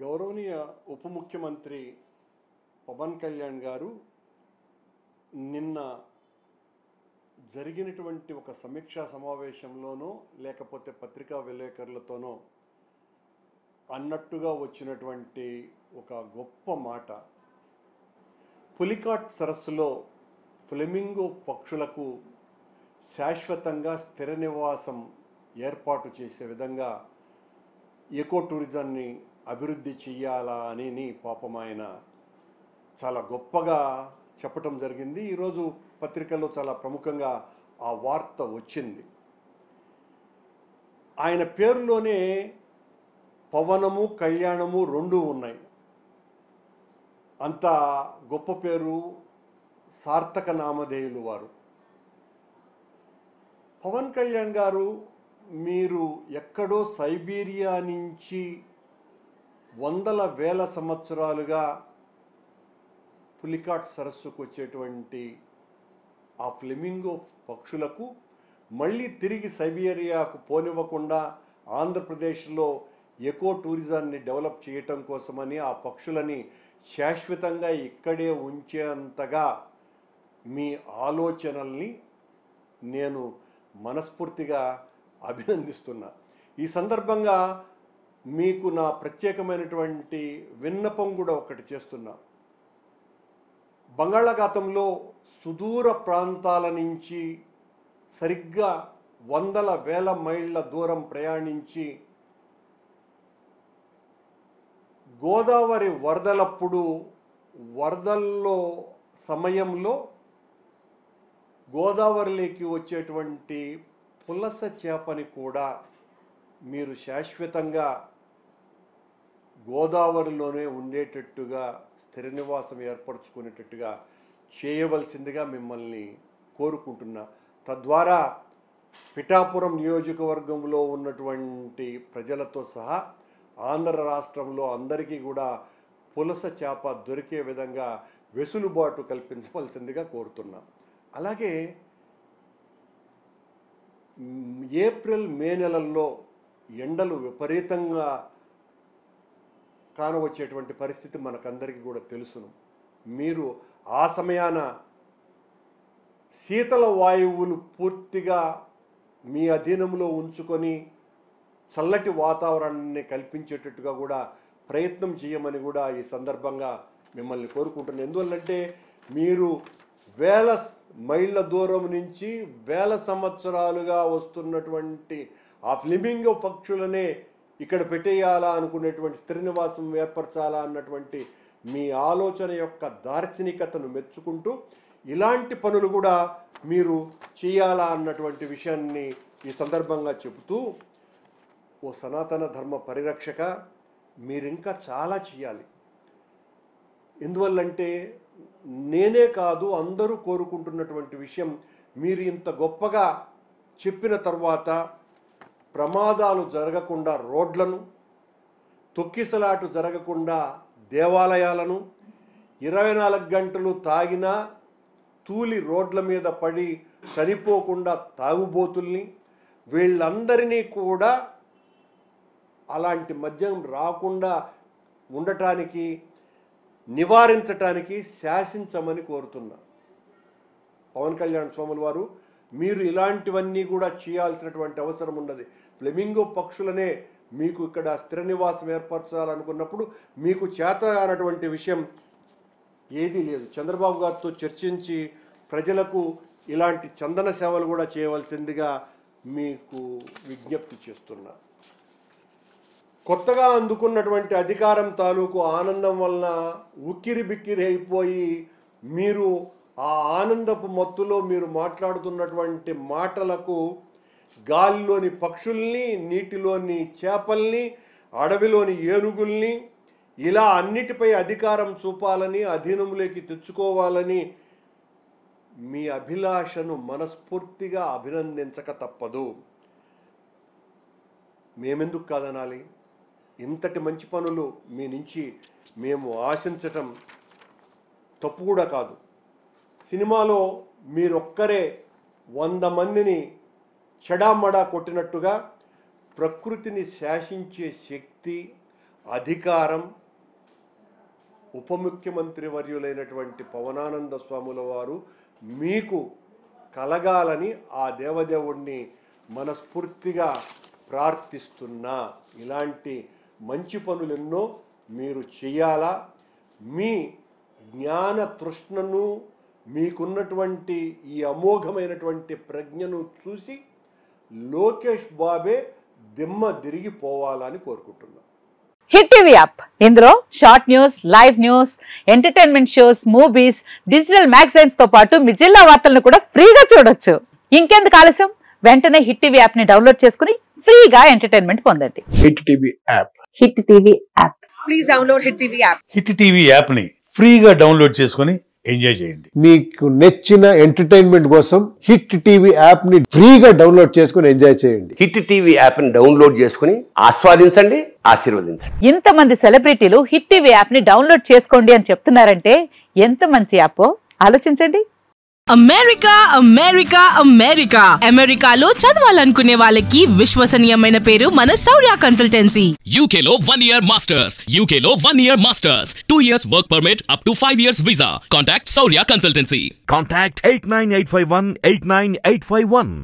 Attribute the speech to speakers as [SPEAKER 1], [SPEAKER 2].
[SPEAKER 1] గౌరవనీయ ఉప ముఖ్యమంత్రి పవన్ కళ్యాణ్ గారు నిన్న జరిగినటువంటి ఒక సమీక్షా సమావేశంలోనో లేకపోతే పత్రికా విలేకరులతోనో అన్నట్టుగా వచ్చినటువంటి ఒక గొప్ప మాట, పులికాట్ సరస్సులో ఫ్లెమింగో పక్షులకు శాశ్వతంగా స్థిర నివాసం ఏర్పాటు చేసే విధంగా ఎకో టూరిజాన్ని అభివృద్ధి చెయ్యాలా అని పాపం ఆయన చాలా గొప్పగా చెప్పటం జరిగింది. ఈరోజు పత్రికల్లో చాలా ప్రముఖంగా ఆ వార్త వచ్చింది. ఆయన పేరులోనే పవనము కళ్యాణము రెండూ ఉన్నాయి. అంత గొప్ప పేరు, సార్థక నామధేయులు వారు. పవన్ కళ్యాణ్ గారు, మీరు ఎక్కడో సైబీరియా నుంచి వందల వేల సంవత్సరాలుగా పులికాట్ సరస్సుకు వచ్చేటువంటి ఆ ఫ్లెమింగో పక్షులకు మళ్ళీ తిరిగి సైబీరియాకు పోనివ్వకుండా ఆంధ్రప్రదేశ్లో ఎకో టూరిజాన్ని డెవలప్ చేయటం కోసమని ఆ పక్షులని శాశ్వతంగా ఇక్కడే ఉంచేంతగా మీ ఆలోచనల్ని నేను మనస్ఫూర్తిగా అభినందిస్తున్నా. ఈ సందర్భంగా మీకు నా ప్రత్యేకమైనటువంటి విన్నపం కూడా ఒకటి చేస్తున్నా. బంగాళాఖాతంలో సుదూర ప్రాంతాల నుంచి సరిగ్గా వందల వేల మైళ్ళ దూరం ప్రయాణించి గోదావరి వరదలప్పుడు వరదల్లో సమయంలో గోదావరిలోకి వచ్చేటువంటి పులస చేపని కూడా మీరు శాశ్వతంగా గోదావరిలోనే ఉండేటట్టుగా స్థిర నివాసం ఏర్పరచుకునేటట్టుగా చేయవలసిందిగా మిమ్మల్ని కోరుకుంటున్నా. తద్వారా పిఠాపురం నియోజకవర్గంలో ఉన్నటువంటి ప్రజలతో సహా ఆంధ్ర రాష్ట్రంలో అందరికీ కూడా పులస చేప దొరికే విధంగా వెసులుబాటు కల్పించవలసిందిగా కోరుతున్నా. అలాగే ఏప్రిల్ మే నెలల్లో ఎండలు విపరీతంగా కానవచ్చేటువంటి పరిస్థితి మనకందరికీ కూడా తెలుసును. మీరు ఆ సమయాన శీతల వాయువులు పూర్తిగా మీ అధీనంలో ఉంచుకొని చల్లటి వాతావరణాన్ని కల్పించేటట్టుగా కూడా ప్రయత్నం చేయమని కూడా ఈ సందర్భంగా మిమ్మల్ని కోరుకుంటున్నాను. ఎందువల్లంటే మీరు వేల మైళ్ళ దూరం నుంచి వేల సంవత్సరాలుగా వస్తున్నటువంటి ఆ ఫ్లెమింగో పక్షులనే ఇక్కడ పెట్టేయాలా అనుకునేటువంటి స్థిర నివాసం ఏర్పరచాలా అన్నటువంటి మీ ఆలోచన యొక్క దార్శనికతను మెచ్చుకుంటూ ఇలాంటి పనులు కూడా మీరు చేయాలా అన్నటువంటి విషయాన్ని ఈ సందర్భంగా చెబుతూ, ఓ సనాతన ధర్మ పరిరక్షక, మీరింకా చాలా చేయాలి. ఎందువల్లంటే నేనే కాదు అందరూ కోరుకుంటున్నటువంటి విషయం, మీరు ఇంత గొప్పగా చెప్పిన తర్వాత ప్రమాదాలు జరగకుండా రోడ్లను, తొక్కిసలాటు జరగకుండా దేవాలయాలను, 24 గంటలు తాగినా తూలి రోడ్ల మీద పడి చనిపోకుండా తాగుబోతుల్ని, వీళ్ళందరినీ కూడా అలాంటి మద్యం రాకుండా ఉండటానికి, నివారించటానికి శాసించమని కోరుతున్నా. పవన్ కళ్యాణ్ స్వాముల వారు, మీరు ఇలాంటివన్నీ కూడా చేయాల్సినటువంటి అవసరం ఉన్నది. ఫ్లెమింగో పక్షులనే మీకు ఇక్కడ స్థిర నివాసం ఏర్పరచాలనుకున్నప్పుడు మీకు చేత అన్నటువంటి విషయం ఏదీ లేదు. చంద్రబాబు గారితో చర్చించి ప్రజలకు ఇలాంటి చందన సేవలు కూడా చేయవలసిందిగా మీకు విజ్ఞప్తి చేస్తున్నా. కొత్తగా అందుకున్నటువంటి అధికారం తాలూకు ఆనందం వలన ఉక్కిరి బిక్కిరి అయిపోయి మీరు ఆ ఆనందపు మత్తులో మీరు మాట్లాడుతున్నటువంటి మాటలకు గాలిలోని పక్షుల్ని, నీటిలోని చేపల్ని, అడవిలోని ఏనుగుల్ని ఇలా అన్నిటిపై అధికారం చూపాలని, అధీనంలోకి తెచ్చుకోవాలని మీ అభిలాషను మనస్ఫూర్తిగా అభినందించక తప్పదు. మేమెందుకు కాదనాలి? ఇంతటి మంచి పనులు మీ నుంచి మేము ఆశించటం తప్పు కూడా కాదు. సినిమాలో మీరొక్కరే 100 మందిని చెడామడా కొట్టినట్టుగా ప్రకృతిని శాసించే శక్తి, అధికారం ఉప ముఖ్యమంత్రి వర్యులైనటువంటి పవనానంద స్వాముల వారు మీకు కలగాలని ఆ దేవదేవుణ్ణి మనస్ఫూర్తిగా ప్రార్థిస్తున్నా. ఇలాంటి మంచి పనులెన్నో మీరు చేయాలా. మీ జ్ఞాన తృష్ణను, మీకున్నటువంటి ఈ అమోఘమైనటువంటి ప్రజ్ఞను చూసి లోకేష్ బాబే దిమ్మ తిరిగిపోవాలని కోరుకుంటున్నాను.
[SPEAKER 2] హిట్ టీవీ యాప్, ఇందులో short news, live news, entertainment shows, movies, digital magazines తో పాటు మీ జిల్లా వార్తలను కూడా ఫ్రీగా చూడొచ్చు. ఇంకెందుకు ఆలస్యం, వెంటనే హిట్ టీవీ యాప్ ని డౌన్లోడ్ చేసుకుని ఫ్రీగా ఎంటర్టైన్మెంట్ పొందండి.
[SPEAKER 3] Hit TV app.
[SPEAKER 2] Hit TV app, please download hit TV app.
[SPEAKER 4] Hit TV app ని ఫ్రీగా డౌన్లోడ్ చేసుకుని ఎంజాయ్ చేయండి.
[SPEAKER 3] మీకు నచ్చిన ఎంటర్టైన్మెంట్ కోసం హిట్ టీవీ యాప్ ని ఫ్రీగా డౌన్లోడ్ చేసుకుని ఎంజాయ్ చేయండి.
[SPEAKER 5] హిట్ టీవీ యాప్ ని డౌన్లోడ్ చేసుకుని ఆస్వాదించండి, ఆశీర్వదించండి.
[SPEAKER 2] ఇంతమంది సెలబ్రిటీలు హిట్ టీవీ యాప్ ని డౌన్లోడ్ చేసుకోండి అని చెప్తున్నారంటే ఎంత మంచి యాప్ ఆలోచించండి.
[SPEAKER 6] అమెరికా అమెరికా అమెరికా అమెరికాలో చదవాలనుకునే వాళ్ళకి విశ్వసనీయమైన పేరు మన శౌర్య కన్సల్టెన్సీ.
[SPEAKER 7] UK లో 1 year masters, UK లో 1 year masters, 2 years work permit up to 5 years visa. Contact Saurya Consultancy.
[SPEAKER 8] Contact 89851 89851.